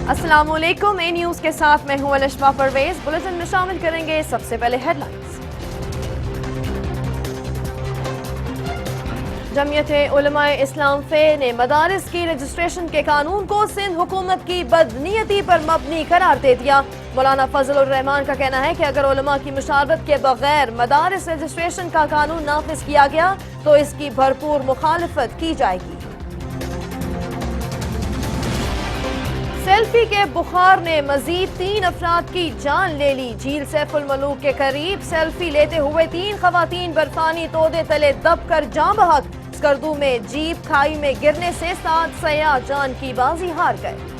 अस्सलाम वालेकुम। ए न्यूज़ के साथ मैं हूं अलिशमा परवेज। बुलेटिन में शामिल करेंगे सबसे पहले हेडलाइंस। जमीयत-ए-उलमा-ए इस्लाम फे ने मदारिस की रजिस्ट्रेशन के कानून को सिंध हुकूमत की बदनीयती पर मबनी करार दे दिया। मौलाना फजल रहमान का कहना है कि अगर उलमा की मुशावरत के बगैर मदारिस रजिस्ट्रेशन का कानून नाफिज किया गया तो इसकी भरपूर मुखालफत की जाएगी। सेल्फी के बुखार ने मजीद 3 अफराद की जान ले ली। झील सैफुल मलूक के करीब सेल्फी लेते हुए 3 खवातीन बर्फानी तोदे तले दब कर जाँ बहक। स्कर्दू में जीप खाई में गिरने से 7 सयाह जान की बाजी हार गए।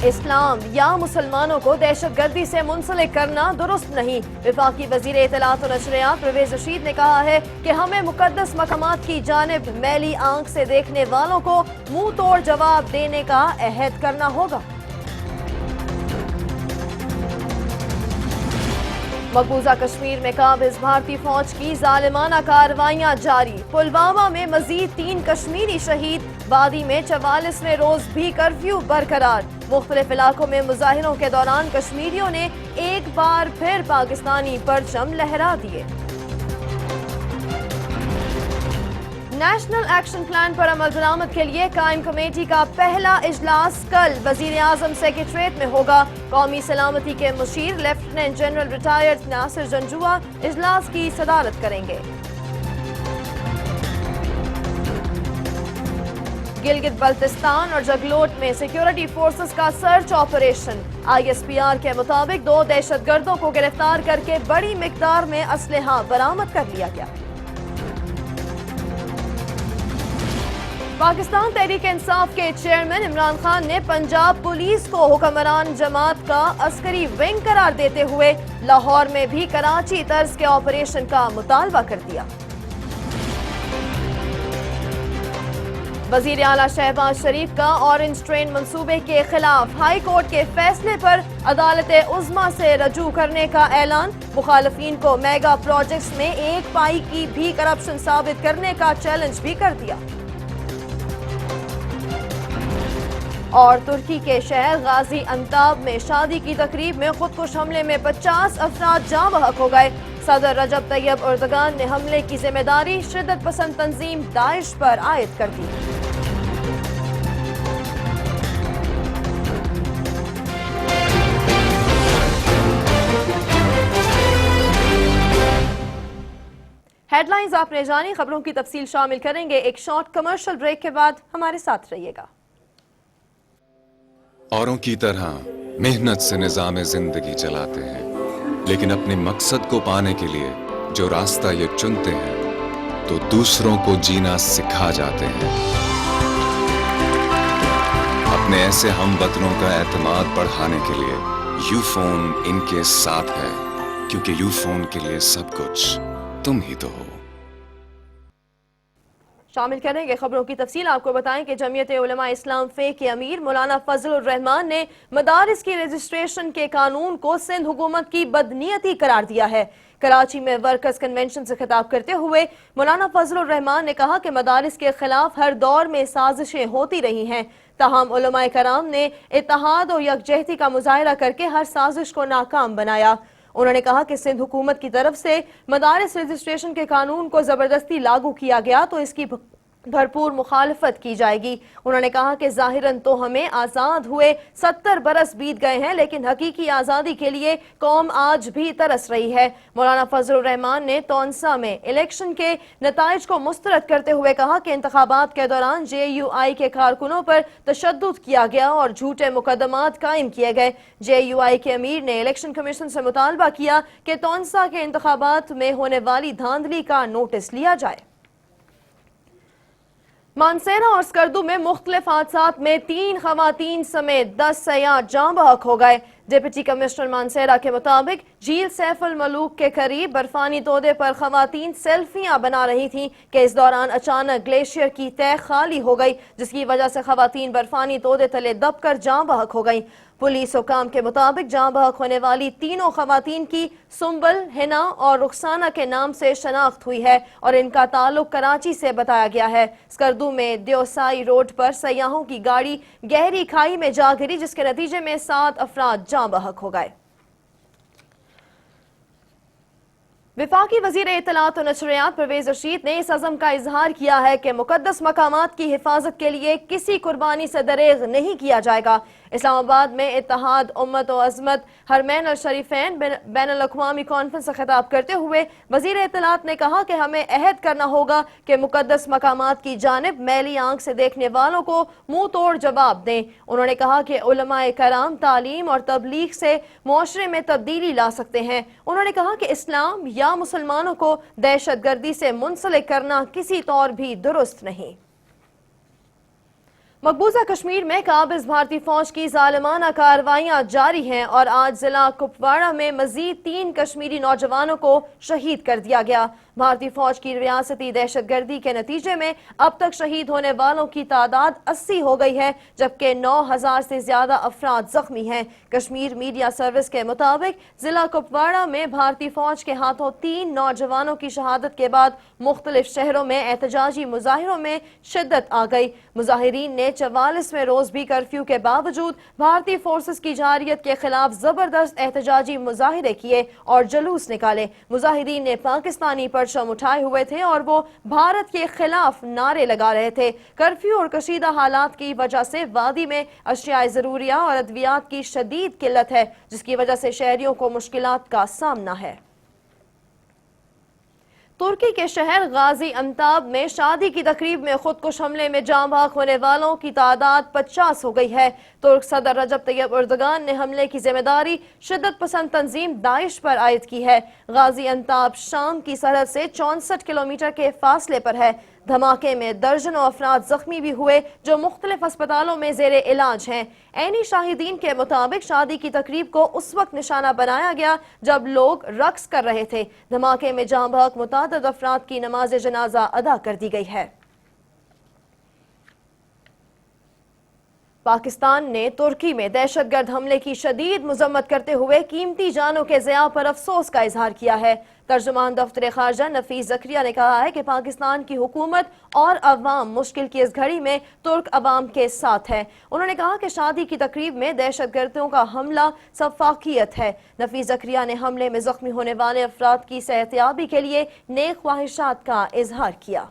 इस्लाम या मुसलमानों को दहशतगर्दी से मुंसलिक करना दुरुस्त नहीं। वफाकी वजीर इत्तलात और नशरियात परवेज रशीद ने कहा है कि हमें मुकद्दस मकामात की जानिब मैली आंख से देखने वालों को मुंह तोड़ जवाब देने का अहद करना होगा। मकबूजा कश्मीर में काबिज भारतीय फौज की जालिमाना कार्रवाइयां जारी। पुलवामा में मजीद 3 कश्मीरी शहीद। वादी में 44वें रोज भी कर्फ्यू बरकरार। मुख्तलिफ इलाकों में मुजाहिरों के दौरान कश्मीरियों ने एक बार फिर पाकिस्तानी परचम लहरा दिए। नेशनल एक्शन प्लान पर अमल दरामद के लिए कायम कमेटी का पहला इजलास कल वजीर आजम सेक्रेटरीट में होगा। कौमी सलामती के मुशीर lieutenant general retired Nasir Janjua इजलास की सदारत करेंगे। गिलगित बल्तिस्तान और जगलोट में सिक्योरिटी फोर्सेस का सर्च ऑपरेशन। ISPR के मुताबिक 2 दहशतगर्दों को गिरफ्तार करके बड़ी मिकदार में असलहा बरामद कर लिया गया। पाकिस्तान तहरीक इंसाफ के चेयरमैन इमरान खान ने पंजाब पुलिस को हुक्मरान जमात का अस्करी विंग करार देते हुए लाहौर में भी कराची तर्ज के ऑपरेशन का मुतालबा कर दिया। वजीर आला शहबाज शरीफ का ऑरेंज ट्रेन मंसूबे के खिलाफ हाई कोर्ट के फैसले पर अदालत उज़्मा से रजू करने का ऐलान। मुखालफीन को मेगा प्रोजेक्ट्स में 1 पाई की भी करप्शन साबित करने का चैलेंज भी कर दिया। और तुर्की के शहर गाजी अंताब में शादी की तकरीब में खुदकुश हमले में 50 अफराद जाँ बहक हो गए। सदर रजब तैयब एर्दोगान ने हमले की जिम्मेदारी शिद्दत पसंद तंजीम दाइश पर आयद कर दी। हेडलाइंस आपने जानी। खबरों की तफसील शामिल करेंगे एक शॉर्ट कमर्शियल ब्रेक के बाद। हमारे साथ रहिएगा। औरों की तरह मेहनत से निजाम जिंदगी चलाते हैं, लेकिन अपने मकसद को पाने के लिए जो रास्ता ये चुनते हैं तो दूसरों को जीना सिखा जाते हैं। अपने ऐसे हमवतनों का एतमाद बढ़ाने के लिए यूफोन इनके साथ है, क्योंकि यूफोन के लिए सब कुछ तुम ही तो हो। शामिल करेंगे खबरों की तफसील। आपको बताएं कि जमीयत-ए-उलमा इस्लाम फे के अमीर मौलाना फजल रहमान ने मदारिस की रजिस्ट्रेशन के कानून को सिंध हुकूमत की बदनीयती करार दिया है। कराची में वर्कर्स कन्वेंशन से खिताब करते हुए मौलाना फजल रहमान ने कहा कि मदारिस के खिलाफ हर दौर में साजिशें होती रही हैं, ताहम उलमाए कराम ने इत्तेहाद और यकजहती का मुजाहिरा करके हर साजिश को नाकाम बनाया। उन्होंने कहा कि सिंध हुकूमत की तरफ से मदारिस रजिस्ट्रेशन के कानून को जबरदस्ती लागू किया गया तो इसकी भरपूर मुखालफत की जाएगी। उन्होंने कहा कि जाहिरन तो हमें आज़ाद हुए 70 बरस बीत गए हैं, लेकिन हकीकी आज़ादी के लिए कौम आज भी तरस रही है। मौलाना फजल रहमान ने तौनसा में इलेक्शन के नताइज को मुस्तरद करते हुए कहा कि इंतखाबात के दौरान JUI के कारकुनों पर तशद्दुद किया गया और झूठे मुकदमात कायम किए गए। JUI के अमीर ने इलेक्शन कमीशन से मुतालबा किया कि तौनसा के इंतखाबात में होने वाली धांधली का नोटिस लिया जाए। मानसेरा और स्कर्दू में मुख्तलिफ हादसात में 3 खवातीन समेत 10 सयाह जाँ बहक हो गए। डिप्टी कमिश्नर मानसेरा के मुताबिक झील सैफ अल मलूक के करीब बर्फानी तोदे पर खवातीन सेल्फियां बना रही थीं कि इस दौरान अचानक ग्लेशियर की तह खाली हो गई, जिसकी वजह से खवातीन बर्फानी तोदे तले दबकर जाँ बहक हो गईं। पुलिस हुकाम के मुताबिक जाँ बहक होने वाली तीनों खवातीन की सुंबल, हिना और रुखसाना के नाम से शनाख्त हुई है और इनका ताल्लुक कराची से बताया गया है। स्कर्दू में देवसाई रोड पर सयाहों की गाड़ी गहरी खाई में जा गिरी, जिसके नतीजे में 7 अफराद जाँ बहक हो गए। वफाकी वज़ीर इत्तलात और नशरियात परवेज रशीद ने इस अज़म का इजहार किया है कि मुक़द्दस मकामात की हिफाजत के लिए किसी कुर्बानी से दरेग नहीं किया जाएगा। इस्लामाबाद में इत्तेहाद उम्मत और अज़मत हरमैन अल शरीफैन बैनुल अक़वामी कॉन्फ्रेंस से खिताब करते हुए वज़ीर इत्तलात ने कहा कि हमें अहद करना होगा कि मुक़द्दस मकामात की जानिब मैली आंख से देखने वालों को मुंह तोड़ जवाब दें। उन्होंने कहा कि उलमाए कराम तालीम और तबलीग से मुआशरे में तब्दीली ला सकते हैं। उन्होंने कहा कि इस्लाम या मुसलमानों को दहशत गर्दी से मुंसलिक करना किसी तौर भी दुरुस्त नहीं। मकबूजा कश्मीर में काबिज भारतीय फौज की जालिमाना कार्रवाइयां जारी हैं और आज जिला कुपवाड़ा में मजीद 3 कश्मीरी नौजवानों को शहीद कर दिया गया। भारतीय फौज की रियासती दहशतगर्दी के नतीजे में अब तक शहीद होने वालों की तादाद 80 हो गई है, जबकि 9000 से ज्यादा अफराद जख्मी हैं। कश्मीर मीडिया सर्विस के मुताबिक जिला कुपवाड़ा में भारतीय फौज के हाथों 3 नौजवानों की शहादत के बाद मुख्तलिफ शहरों में एहतजाजी मुजाहिरों में शिद्दत आ गई। मुजाहिरीन ने 44वें रोज भी कर्फ्यू के बावजूद भारतीय फोर्सेस की जारियत के खिलाफ जबरदस्त एहतजाजी मुजाहिरे किए और जुलूस निकाले। मुजाहिरीन ने पाकिस्तानी परचम उठाए हुए थे और वो भारत के खिलाफ नारे लगा रहे थे। कर्फ्यू और कशीदा हालात की वजह से वादी में अशियाए जरूरिया और अद्वियात की शदीद किल्लत है, जिसकी वजह से शहरियों को मुश्किलात का सामना है। तुर्की के शहर गाजी अंताब में शादी की तकरीब में खुदकुश हमले में जाँ बहक होने वालों की तादाद 50 हो गई है। तुर्क सदर रजब तैयब एर्दोगान ने हमले की जिम्मेदारी शिद्दत पसंद तंजीम दाइश पर आयद की है। गाजी अंताब शाम की सरहद से 64 किलोमीटर के फासले पर है। धमाके में दर्जनों अफराद जख्मी भी हुए जो मुख्तलिफ अस्पतालों में जेरे इलाज हैं। ऐनी शाहिदीन के मुताबिक शादी की तकरीब को उस वक्त निशाना बनाया गया जब लोग रक्स कर रहे थे। धमाके में जाँ बहक मुतादिद अफराद की नमाज जनाजा अदा कर दी गई है। पाकिस्तान ने तुर्की में दहशतगर्द हमले की शदीद मजम्मत करते हुए कीमती जानों के ज़िया पर अफसोस का इजहार किया है। तर्जुमान दफ्तर खारजा नफीस ज़करिया ने कहा है कि पाकिस्तान की हुकूमत और अवाम मुश्किल की इस घड़ी में तुर्क अवाम के साथ है। उन्होंने कहा कि शादी की तकरीब में दहशतगर्दों का हमला सफाकियत है। नफीस ज़करिया ने हमले में जख्मी होने वाले अफराद की सेहतयाबी के लिए नेक ख्वाहिशात का इजहार किया।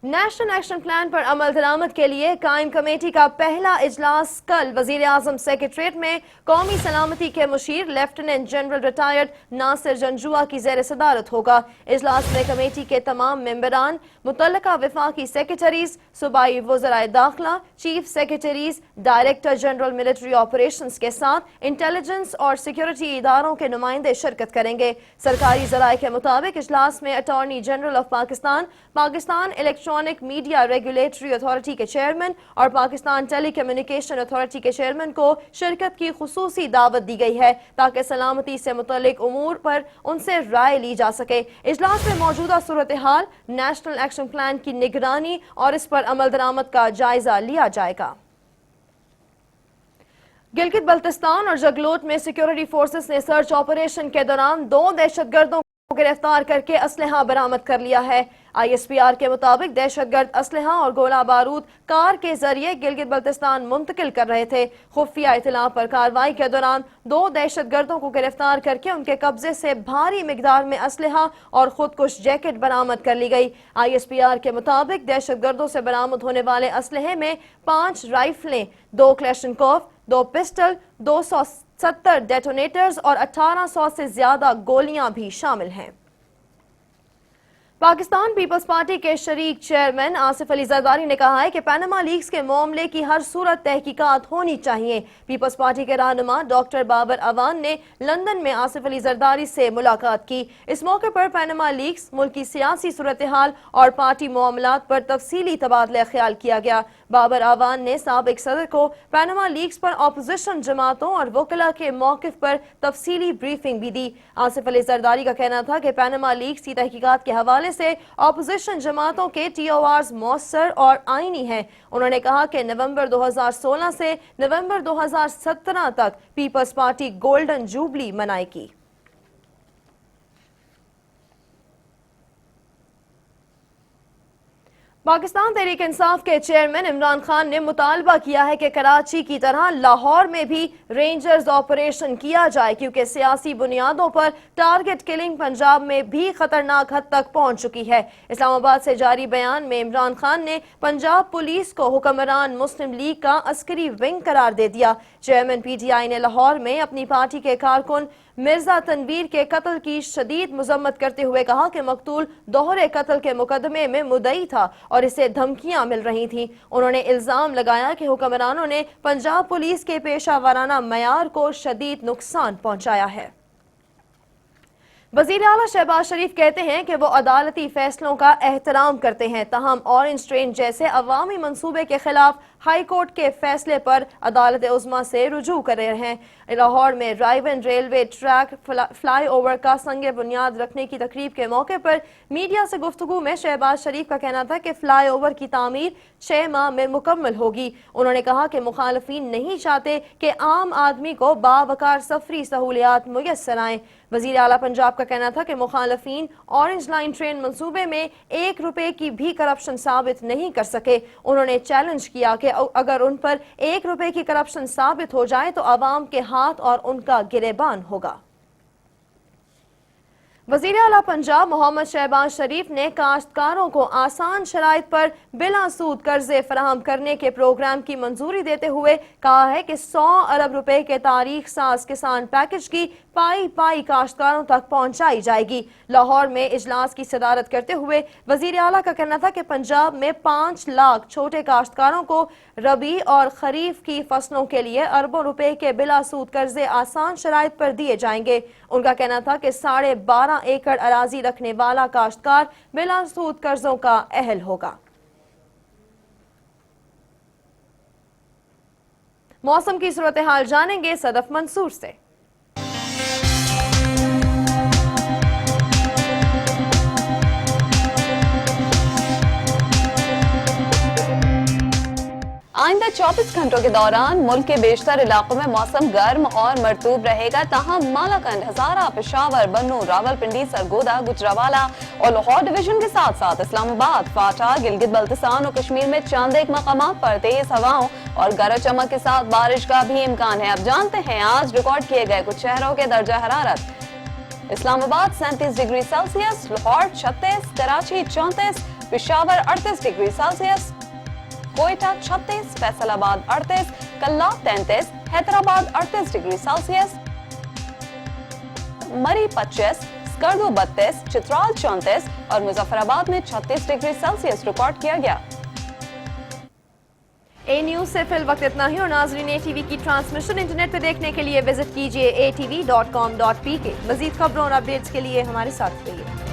नेशनल एक्शन प्लान पर अमल दरामद के लिए कायम कमेटी का पहला इजलास कल वजीर आजम सेक्रेटरीट में कौमी सलामती के मुशीर lieutenant general retired Nasir Janjua की ज़ेर सदारत होगा। इजलास में कमेटी के तमाम मेंबरान, मुतल्लका वफाकी सेक्रेटरीज, सूबाई वज़राए दाखिला, chief secretaries, director general military operations के साथ इंटेलिजेंस और सिक्योरिटी इदारों के नुमाइंदे शिरकत करेंगे। सरकारी ज़राए के मुताबिक इजलास में attorney general of Pakistan, Pakistan electronic media regulatory authority के चेयरमैन और पाकिस्तान टेली कम्युनिकेशन अथॉरिटी के चेयरमैन को शिरकत की खुसूसी दावत दी गई है ताकि सलामती से मुतल्लिक उमूर पर उनसे राय ली जा सके। इजलास में मौजूदा सूरत हाल, नेशनल एक्शन प्लान की निगरानी और इस पर अमल दरामद का जायजा लिया जाएगा। गिलगित बल्तिस्तान और जगलोट में सिक्योरिटी फोर्सेस ने सर्च ऑपरेशन के दौरान 2 दहशतगर्दों को गिरफ्तार करके असलहा बरामद कर लिया है। ISPR के मुताबिक दहशतगर्द असलहा और गोला बारूद कार के जरिए गिलगित बल्तिस्तान मुंतकिल कर रहे थे। खुफिया इतला पर कार्रवाई के दौरान 2 दहशतगर्दों को गिरफ्तार करके उनके कब्जे से भारी मिकदार में असलहा और खुदकुश जैकेट बरामद कर ली गई। ISPR के मुताबिक दहशतगर्दों से बरामद होने वाले असलहे में 5 राइफलें, 2 क्लैशनकोफ, 2 पिस्टल, 270 डेटोनेटर्स और 1800 से ज्यादा गोलियां भी शामिल हैं। पाकिस्तान पीपल्स पार्टी के शरीक चेयरमैन आसिफ अली जरदारी ने कहा है कि पैनामा लीक्स के मामले की हर सूरत तहकीकात होनी चाहिए। पीपल्स पार्टी के रहनुमा डॉक्टर बाबर अवान ने लंदन में आसिफ अली जरदारी से मुलाकात की। इस मौके पर पैनामा लीक्स, मुल्क की सियासी सूरत हाल और पार्टी मामलात पर तफसीली तबादला ख्याल किया गया। बाबर अवान ने साबिक सदर को पैनामा लीक्स पर अपोजिशन जमातों और वकला के मौक़िफ़ पर तफसीली ब्रीफिंग भी दी। आसिफ अली जरदारी का कहना था कि पैनामा लीक्स की तहकीकात के हवाले से अपोजिशन जमातों के TORs मौसर और आईनी हैं। उन्होंने कहा कि नवंबर 2016 से नवंबर 2017 तक पीपल्स पार्टी गोल्डन जुबली मनाएगी। पाकिस्तान तहरीक इंसाफ के चेयरमैन इमरान खान ने मुतालबा किया है कि कराची की तरह लाहौर में भी रेंजर्स ऑपरेशन किया जाए, क्योंकि सियासी बुनियादों पर टारगेट किलिंग पंजाब में भी खतरनाक हद तक पहुंच चुकी है। इस्लामाबाद से जारी बयान में इमरान खान ने पंजाब पुलिस को हुक्मरान मुस्लिम लीग का अस्करी विंग करार दे दिया। चेयरमैन PTI ने लाहौर में अपनी पार्टी के कारकुन मिर्जा तनवीर के कत्ल की शदीद मजम्मत करते हुए कहा कि मकतूल दोहरे कत्ल के मुकदमे में मुद्दई था और इसे धमकियां मिल रही थीं। उन्होंने इल्जाम लगाया कि हुक्मरानों ने पंजाब पुलिस के पेशा वाराना मयार को शदीद नुकसान पहुंचाया है। वज़ीर आला शहबाज शरीफ कहते हैं कि वो अदालती फैसलों का एहतराम करते हैं, ताहम ऑरेंज ट्रेन जैसे अवामी मंसूबे के खिलाफ हाई कोर्ट के फैसले पर अदालत उज़्मा से रुजू कर रहे हैं। लाहौर में Raiwan railway track fly over का संग बुनियाद रखने की तकरीब के मौके पर मीडिया से गुफ्तगू में शहबाज शरीफ का कहना था कि फ्लाई ओवर की तामीर 6 माह में मुकम्मल होगी। उन्होंने कहा कि मुखालफीन नहीं चाहते कि आम आदमी को बावकार सफरी सहूलियात मुयस्सर आएं। वज़ीर आला पंजाब का कहना था कि मुखालफीन ऑरेंज लाइन ट्रेन मंसूबे में 1 रुपए की भी करप्शन साबित नहीं कर सके। उन्होंने चैलेंज किया कि अगर उन पर 1 रुपए की करप्शन साबित हो जाए तो आवाम के हाथ और उनका गिरेबान होगा। वज़ीर आला पंजाब मोहम्मद शहबाज शरीफ ने काश्तकारों को आसान शराइत पर बिला सूद कर्जे फराहम करने के प्रोग्राम की मंजूरी देते हुए कहा है कि 100 अरब रुपए के तारीख साज किसान पैकेज की पाई पाई काश्तकारों तक पहुंचाई जाएगी। लाहौर में इजलास की सदारत करते हुए वज़ीर आला का कहना था कि पंजाब में 5 लाख छोटे काश्तकारों को रबी और खरीफ की फसलों के लिए अरबों रुपए के बिला सूद कर्जे आसान शराइत पर दिए जाएंगे। उनका कहना था कि 12.5 एकड़ अराजी रखने वाला काश्तकार बिला सूद कर्जों का अहल होगा। मौसम की सूरत हाल जानेंगे सदफ मंसूर से। आइंदा 24 घंटों के दौरान मुल्क के बेशतर इलाकों में मौसम गर्म और मरतूब रहेगा, ताहम मालाकंड, हजारा, पेशावर, बन्नू, रावलपिंडी, सरगोदा, गुजरावाला और लाहौर डिवीजन के साथ साथ इस्लामाबाद, फाटा, गिलगित बल्तिस्तान और कश्मीर में चंद एक मकामात पर तेज हवाओं और गरज चमक के साथ बारिश का भी इम्कान है। अब जानते हैं आज रिकॉर्ड किए गए कुछ शहरों के दर्जा हरारत। Islamabad 37 degree Celsius, Lahore 36, Karachi 34, Peshawar 38 degree Celsius, Quetta 36, Faisalabad 38, कल्लाब 33, हैदराबाद 38 डिग्री सेल्सियस, मरी 25, स्कर्दू 32, चित्राल 34 और मुजफ्फराबाद में 36 डिग्री सेल्सियस रिकॉर्ड किया गया। ए न्यूज से फिल वक्त इतना ही और नाजरीन ATV की ट्रांसमिशन इंटरनेट पे देखने के लिए विजिट कीजिए atv.com.pk। मजीद खबरों और अपडेट्स के लिए हमारे साथ रहिए।